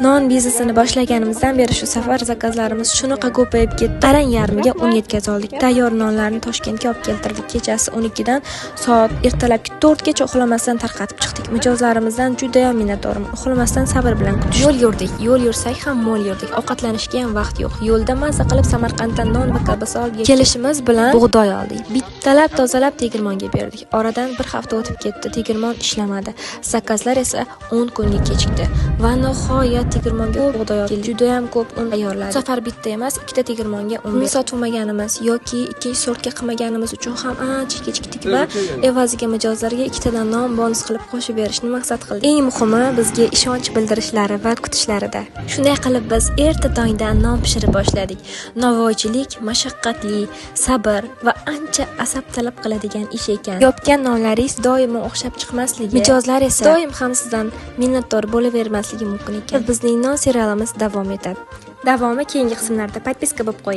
Non biznesini boshlaganimizdan beri shu safar zakazlarimiz shunaqa ko'payib ketdi. Qarang, yarmiga un yetkazib oldik. Tayyor nonlarni Toshkentga olib keltirdik. Kechasi 12 dan soat ertalabki 4 gacha uxlamasdan tarqatib chiqdik. Mijozlarimizdan juda ham minnatdorman. Uxlamasdan sabr bilan kutishdi. Yo'l yurdik. Yo'l yursak ham mo'l yurdik. Ovqatlanishga ham vaqt yo'q. Yo'lda maza qilib Samarqanddan non va kolbasa olib kelishimiz bilan bug'doy oldik. Bittalab tozalab tegirmonga berdik. Oradan bir hafta o'tib ketdi. Tegirmon ishlamadi. Zakazlar esa 10 kunga kechikdi. Va nihoyat tegirmonga bug'doy keldi. Juda ham ko'p un tayyorladik. Bu safar bitta emas, ikkita tegirmonga un sotmaganimiz yoki ikkinchi sortga qilmaganimiz uchun ham ancha kechikdik va evaziga mijozlarga ikkitadan non bonus qilib qo'shib berishni maqsad qildik. Eng muhimi bizga ishonch bildirishlari va kutishlarida. Shunday qilib biz erta tongdan non pishirib boshladik. Novvoychilik mashaqqatli, sabr va ancha asab talab qiladigan ish ekan. Yopgan nonlaringiz doimo o'xshab chiqmasligi, mijozlar esa doim ham sizdan minnatdor bo'lavermasligi mumkin ekan. Bizning non serialimiz davom etadi. Davomi keyingi qismlarda podpiska bo'lib qo'ying.